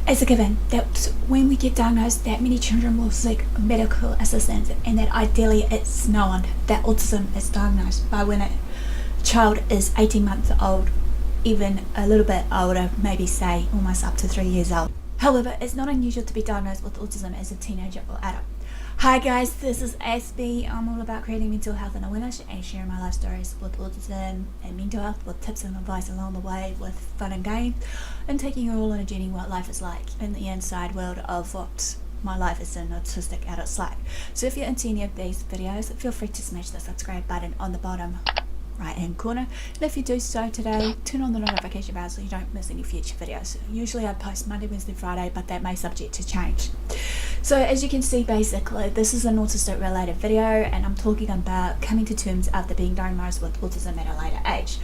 It's a given that when we get diagnosed, that many children will seek medical assistance, and that ideally it's known that autism is diagnosed by when a child is 18 months old, even a little bit older, maybe say almost up to 3 years old. However, it's not unusual to be diagnosed with autism as a teenager or adult. Hi guys, this is Aspie. I'm all about creating mental health and awareness and sharing my life stories with autism and mental health, with tips and advice along the way, with fun and games, and taking you all on a journey what life is like in the inside world of what my life as an autistic adult's like. So if you're into any of these videos, feel free to smash the subscribe button on the bottom right hand corner, and if you do so today, turn on the notification bell so you don't miss any future videos. Usually I post Monday, Wednesday, Friday, but that may subject to change. So as you can see, basically this is an autistic related video, and I'm talking about coming to terms after being diagnosed with autism at a later age.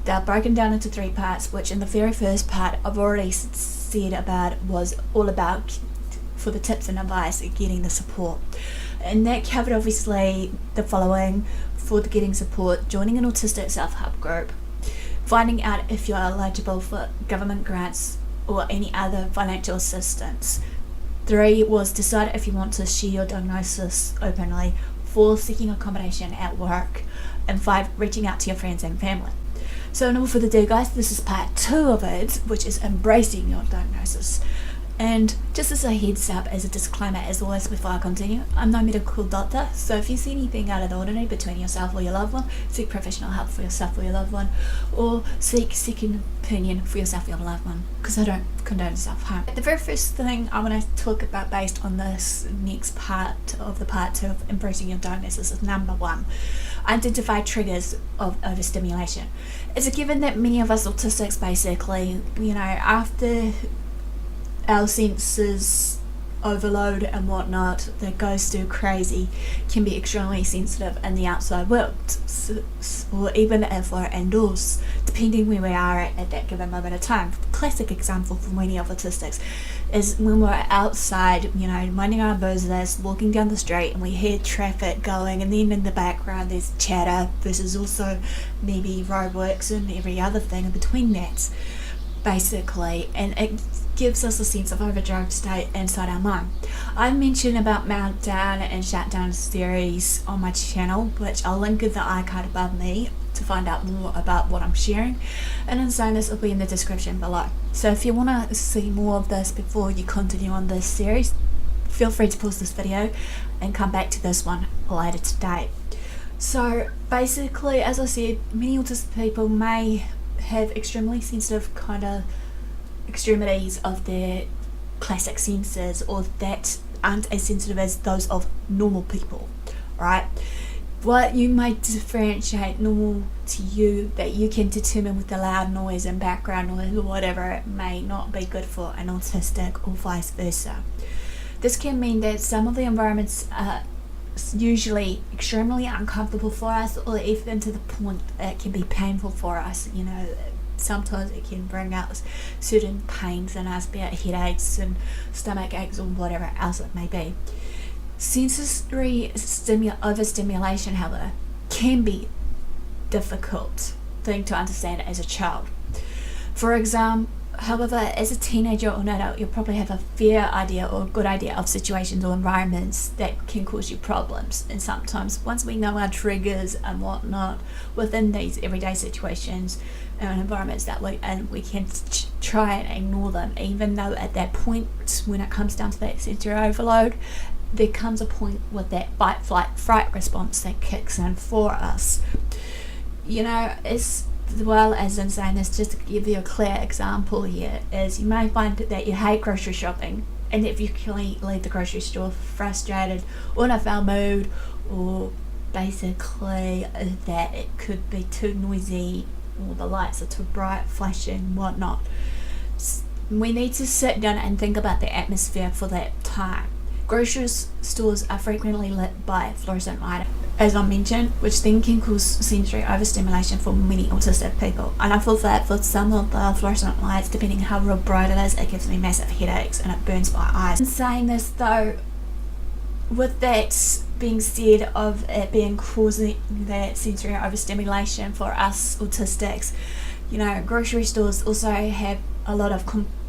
They're broken down into 3 parts, which in the very first part I've already said about was all about for the tips and advice and getting the support, and that covered obviously the following: for the getting support, joining an autistic self-help group, finding out if you're eligible for government grants or any other financial assistance. 3 was decide if you want to share your diagnosis openly. 4, seeking accommodation at work, and 5, reaching out to your friends and family. So in all further ado guys, this is part 2 of it, which is embracing your diagnosis. And just as a heads up, as a disclaimer as always before I continue, I'm no medical doctor, so if you see anything out of the ordinary between yourself or your loved one, seek professional help for yourself or your loved one, or seek second opinion for yourself or your loved one, because I don't condone self-harm. The very first thing I want to talk about based on this next part of the part 2 of embracing your diagnosis is number 1. Identify triggers of overstimulation. It's a given that many of us autistics basically, after our senses overload and whatnot that goes too crazy, can be extremely sensitive in the outside world, or even if we're indoors, depending where we are at that given moment of time. Classic example for many of autistics is when we're outside, minding our business, walking down the street, and we hear traffic going, and then in the background there's chatter, versus also maybe roadworks and every other thing in between that, basically, and it gives us a sense of overdrive state inside our mind. I've mentioned about meltdown and shutdown series on my channel, which I'll link in the icon above me to find out more about what I'm sharing, and in saying this will be in the description below. So if you want to see more of this before you continue on this series, feel free to pause this video and come back to this one later today. So basically, as I said, many autistic people may have extremely sensitive kind of extremities of their classic senses, or that aren't as sensitive as those of normal people, right? What you might differentiate normal to you, that you can determine with the loud noise and background noise or whatever, it may not be good for an autistic, or vice versa. This can mean that some of the environments are usually extremely uncomfortable for us, or even to the point it can be painful for us. Sometimes it can bring out certain pains in us, be it headaches and stomach aches or whatever else it may be. Sensory overstimulation, however, can be difficult thing to understand as a child. For example, however, as a teenager or an adult, you'll probably have a fair idea or a good idea of situations or environments that can cause you problems. And sometimes once we know our triggers and whatnot within these everyday situations and environments that we're in, we can try and ignore them, even though at that point, when it comes down to that sensory overload, there comes a point with that fight, flight, fright response that kicks in for us. As well as in saying this, just to give you a clear example here, is you may find that you hate grocery shopping, and if you can leave the grocery store frustrated or in a foul mood, or basically that it could be too noisy or the lights are too bright, flashing, whatnot. We need to sit down and think about the atmosphere for that time. Grocery stores are frequently lit by fluorescent light, as I mentioned, which then can cause sensory overstimulation for many autistic people. And I feel that for some of the fluorescent lights, depending how real bright it is, it gives me massive headaches and it burns my eyes. In saying this though, with that being said, of it being causing that sensory overstimulation for us autistics, grocery stores also have a lot of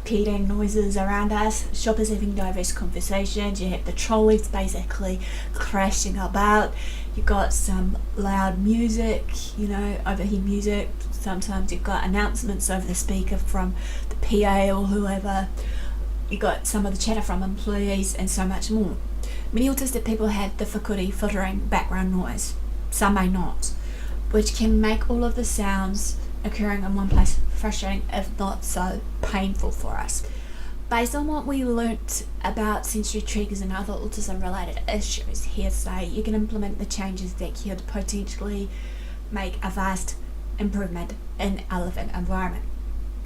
repeating noises around us, shoppers having diverse conversations, you have the trolleys basically crashing about, you've got some loud music, overhead music, sometimes you've got announcements over the speaker from the PA or whoever, you've got some of the chatter from employees and so much more. Many autistic people have difficulty filtering background noise, some may not, which can make all of the sounds occurring in one place frustrating, if not so painful for us. Based on what we learnt about sensory triggers and other autism related issues, hearsay, you can implement the changes that could potentially make a vast improvement in our living environment.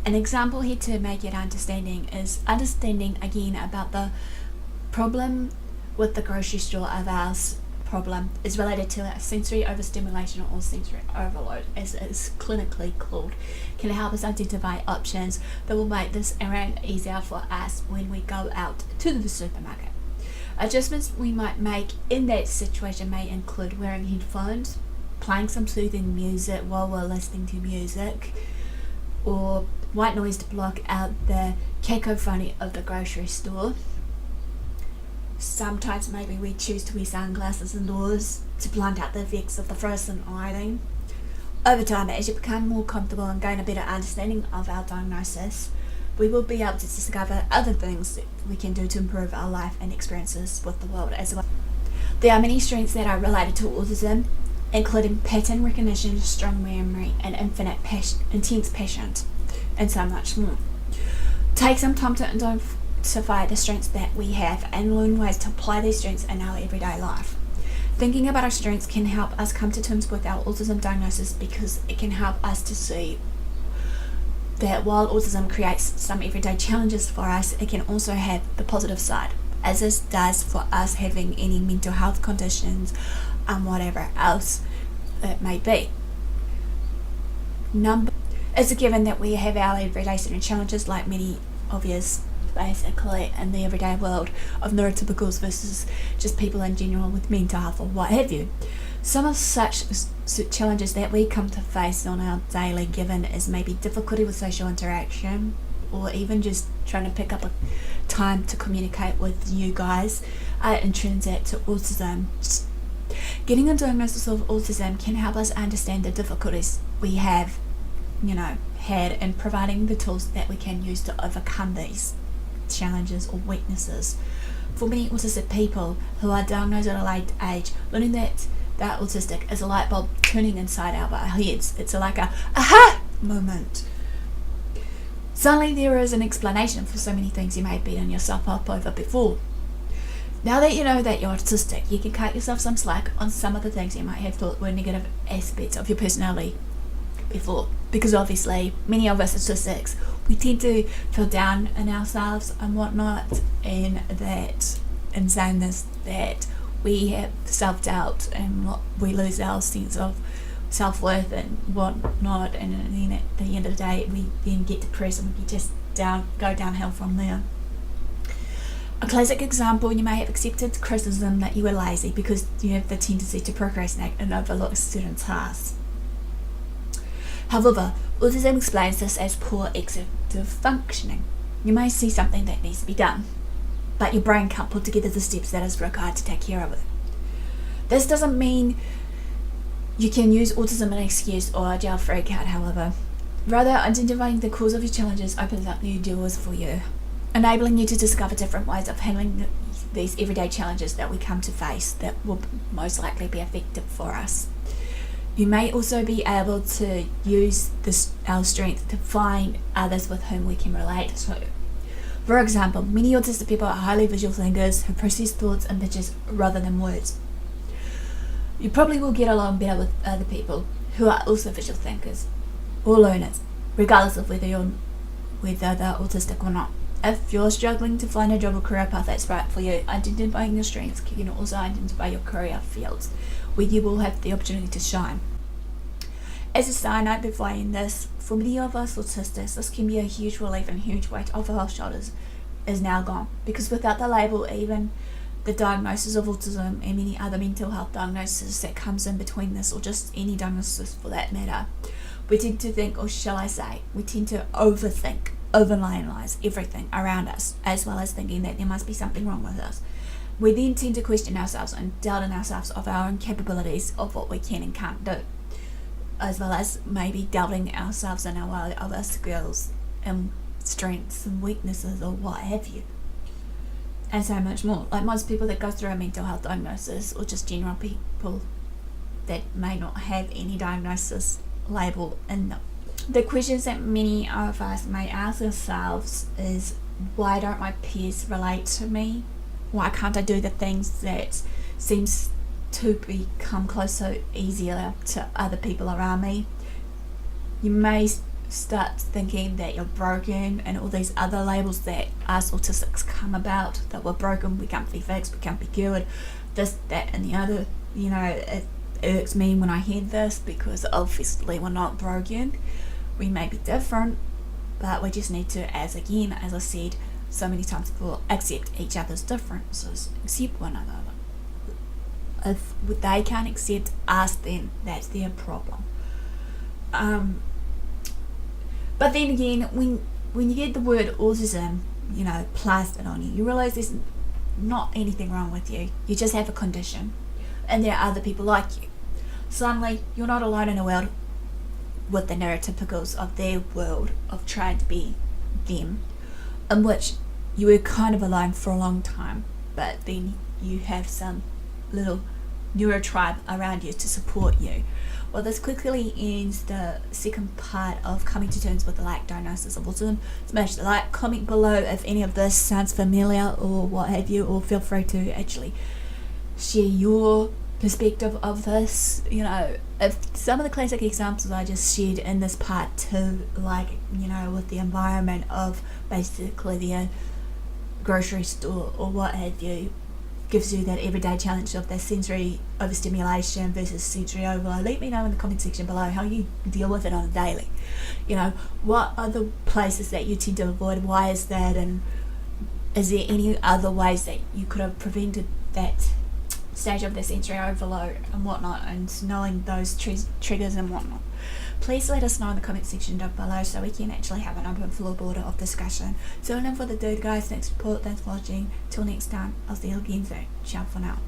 An example here to make it understanding is understanding again about the problem with the grocery store of ours. Problem is related to sensory overstimulation or sensory overload, as it is clinically called, can help us identify options that will make this errand easier for us when we go out to the supermarket. Adjustments we might make in that situation may include wearing headphones, playing some soothing music while we're listening to music, or white noise to block out the cacophony of the grocery store. Sometimes maybe we choose to wear sunglasses indoors to blunt out the effects of the frozen item. Over time, as you become more comfortable and gain a better understanding of our diagnosis, we will be able to discover other things that we can do to improve our life and experiences with the world as well. There are many strengths that are related to autism, including pattern recognition, strong memory, and intense passion, and so much more. Take some time to identify the strengths that we have and learn ways to apply these strengths in our everyday life. Thinking about our strengths can help us come to terms with our autism diagnosis, because it can help us to see that while autism creates some everyday challenges for us, it can also have the positive side, as this does for us having any mental health conditions and whatever else it may be. It's a given that we have our everyday certain challenges, like many obvious basically in the everyday world of neurotypicals versus just people in general with mental health or what have you. Some of such challenges that we come to face on our daily given is maybe difficulty with social interaction, or even just trying to pick up a time to communicate with you guys are intrinsic to autism. Getting a diagnosis of autism can help us understand the difficulties we have, had in providing the tools that we can use to overcome these challenges or weaknesses. For many autistic people who are diagnosed at a late age, learning that they're autistic is a light bulb turning inside our heads. It's like a aha moment. Suddenly there is an explanation for so many things you may have beaten yourself up over before. Now that you know that you're autistic, you can cut yourself some slack on some of the things you might have thought were negative aspects of your personality before, because obviously many of us autistics, we tend to feel down in ourselves and whatnot, and saying this, that we have self-doubt and we lose our sense of self-worth and whatnot, and then at the end of the day we then get depressed and we just go downhill from there. A classic example, you may have accepted criticism that you were lazy because you have the tendency to procrastinate and overlook certain tasks. However, autism explains this as poor executive functioning. You may see something that needs to be done, but your brain can't put together the steps that is required to take care of it. This doesn't mean you can use autism as an excuse or a jail-free card, however. Rather, identifying the cause of your challenges opens up new doors for you, enabling you to discover different ways of handling these everyday challenges that we come to face that will most likely be effective for us. You may also be able to use our strength to find others with whom we can relate to. For example, many autistic people are highly visual thinkers who process thoughts in pictures rather than words. You probably will get along better with other people who are also visual thinkers or learners, regardless of whether they're autistic or not. If you're struggling to find a job or career path that's right for you, identifying your strengths can also identify your career fields where you will have the opportunity to shine. As a side note before I end this, for many of us autistics, this can be a huge relief and huge weight off of our shoulders is now gone, because without the label, even the diagnosis of autism and many other mental health diagnoses that comes in between this, or just any diagnosis for that matter, we tend to think, or shall I say, we tend to overthink overanalyze everything around us, as well as thinking that there must be something wrong with us. We then tend to question ourselves and doubt in ourselves of our own capabilities of what we can and can't do, as well as maybe doubting ourselves in our other skills and strengths and weaknesses or what have you, and so much more. Like most people that go through a mental health diagnosis, or just general people that may not have any diagnosis label in them. The questions that many of us may ask ourselves is, why don't my peers relate to me? Why can't I do the things that seems to become closer, easier to other people around me? You may start thinking that you're broken and all these other labels that us autistics come about, that we're broken, we can't be fixed, we can't be cured, this, that and the other. You know, it irks me when I hear this, because obviously we're not broken. We may be different, but we just need to, as I said so many times before, accept each other's differences, accept one another. If they can't accept us, then that's their problem. But then again, when you get the word autism, you know, plastered on you, you realize there's not anything wrong with you. You just have a condition, and there are other people like you. Suddenly, you're not alone in a world with the neurotypicals of their world of trying to be them, in which you were kind of alone for a long time, but then you have some little neurotribe around you to support you. Well, this quickly ends the second part of coming to terms with the lack diagnosis of autism. Smash the like, comment below if any of this sounds familiar or what have you, or feel free to actually share your perspective of this. You know, if some of the classic examples I just shared in this part too, like, you know, with the environment of basically the grocery store or what have you, gives you that everyday challenge of the sensory overstimulation versus sensory overload. Let me know in the comment section below how you deal with it on a daily. You know, what are the places that you tend to avoid? Why is that? And is there any other ways that you could have prevented that stage of the sensory overload and whatnot, and knowing those triggers and whatnot? Please let us know in the comment section down below so we can actually have an open floorboard of discussion. So enough for the dude, guys. Thanks for support, thanks for watching. Till next time, I'll see you again soon. Ciao for now.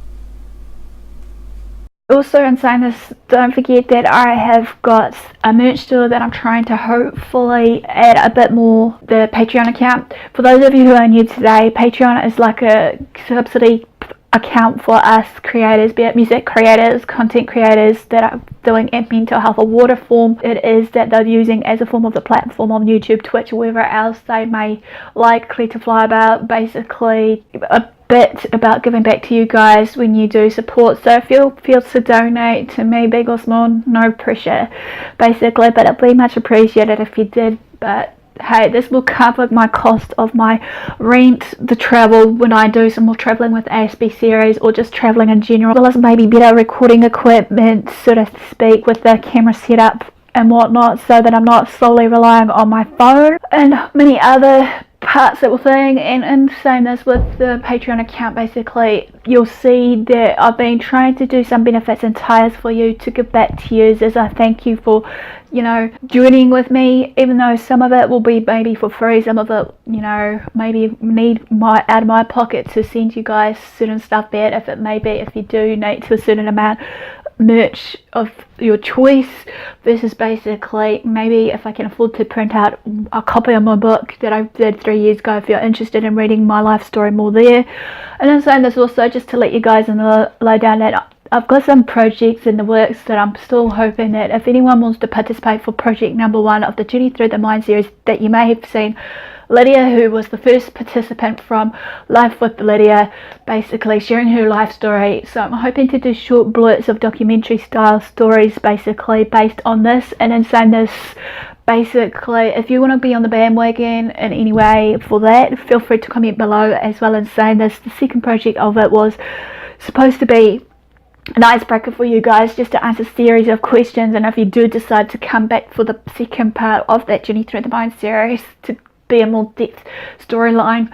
Also, in saying this, don't forget that I have got a merch store that I'm trying to hopefully add a bit more, the Patreon account. For those of you who are new today, Patreon is like a subsidy account for us creators, be it music creators, content creators that are doing mental health, or whatever form it is that they're using as a form of the platform on YouTube, Twitch, or wherever else they may likely to fly about. Basically a bit about giving back to you guys when you do support, so feel free to donate to me, big or small, no pressure basically, but it'd be much appreciated if you did. But hey, this will cover my cost of my rent, the travel when I do some more traveling with Aspie series, or just traveling in general, as well as maybe better recording equipment, so to speak, with the camera setup and whatnot, so that I'm not solely relying on my phone, and many other parts that were thing. And in saying this, with the Patreon account, basically you'll see that I've been trying to do some benefits and ties for you to give back to you as I thank you for, you know, joining with me, even though some of it will be maybe for free, some of it, you know, maybe need out of my pocket to send you guys certain stuff, be it if it may be, if you do donate to a certain amount, merch of your choice, versus basically maybe if I can afford to print out a copy of my book that I did 3 years ago, if you're interested in reading my life story more there. And then saying this also, just to let you guys in the lowdown, that I've got some projects in the works that I'm still hoping that if anyone wants to participate for project number 1 of the Journey Through the Mind series that you may have seen, Lydia, who was the first participant from Life with Lydia, basically sharing her life story. So I'm hoping to do short blurts of documentary style stories basically based on this. And in saying this, basically if you want to be on the bandwagon in any way for that, feel free to comment below. As well as saying this, the second project of it was supposed to be an icebreaker for you guys, just to answer a series of questions. And if you do decide to come back for the second part of that Journey Through the Mind series to be a more depth storyline,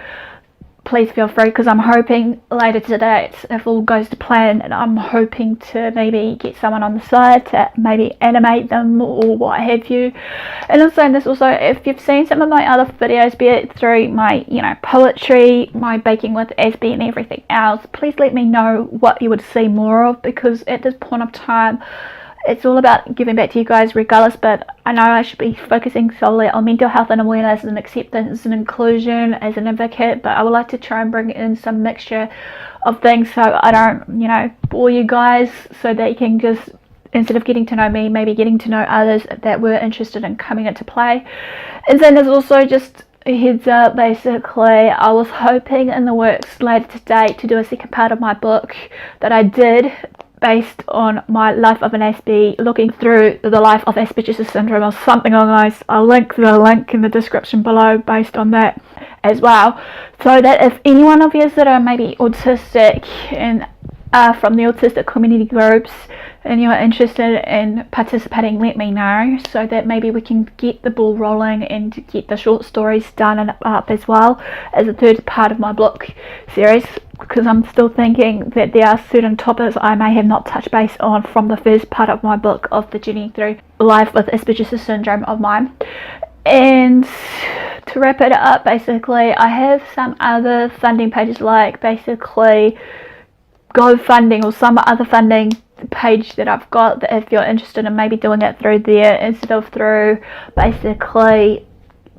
please feel free, because I'm hoping later today, if all goes to plan, and I'm hoping to maybe get someone on the side to maybe animate them or what have you. And also, if you've seen some of my other videos, be it through my, you know, poetry, my baking with Aspie and everything else, please let me know what you would see more of, because at this point of time, it's all about giving back to you guys regardless, but I know I should be focusing solely on mental health and awareness and acceptance and inclusion as an advocate, but I would like to try and bring in some mixture of things so I don't, you know, bore you guys, so that you can just, instead of getting to know me, maybe getting to know others that were interested in coming into play. And then there's also just a heads up, basically, I was hoping in the works later today to do a second part of my book that I did based on my life of an Aspie, looking through the life of Aspergers Syndrome or something along those. I'll link the link in the description below based on that as well, so that if any one of you that are maybe autistic and are from the autistic community groups and you are interested in participating, let me know, so that maybe we can get the ball rolling and get the short stories done and up as well as a third part of my book series, because I'm still thinking that there are certain topics I may have not touched base on from the first part of my book of the journey through life with Aspergers Syndrome of mine. And to wrap it up, basically, I have some other funding pages, like basically GoFunding or some other funding page that I've got, that if you're interested in maybe doing it through there instead of through basically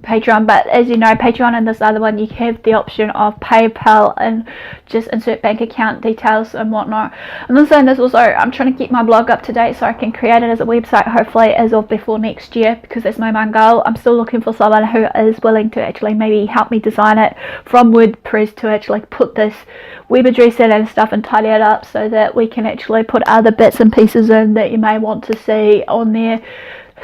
Patreon. But as you know, Patreon and this other one, you have the option of PayPal and just insert bank account details and whatnot. And also, I'm trying to keep my blog up to date so I can create it as a website, hopefully as of before next year, because that's my main goal. I'm still looking for someone who is willing to actually maybe help me design it from WordPress, to actually put this web address in and stuff and tidy it up, so that we can actually put other bits and pieces in that you may want to see on there,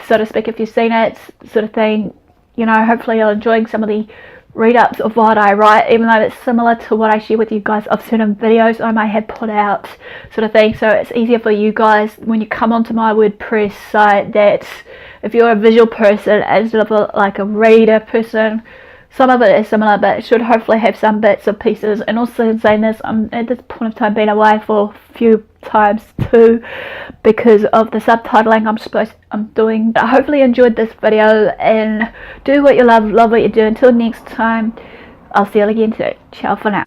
so to speak, if you've seen it, sort of thing. You know, hopefully you're enjoying some of the read-ups of what I write, even though it's similar to what I share with you guys of certain videos I may have put out, sort of thing. So it's easier for you guys when you come onto my WordPress site, that if you're a visual person instead of like a reader person, some of it is similar, but it should hopefully have some bits and pieces. And also, in saying this, I'm at this point of time been away for a few times too, because of the subtitling I'm doing. I hopefully enjoyed this video, and do what you love what you do. Until next time, I'll see you again soon. Ciao for now.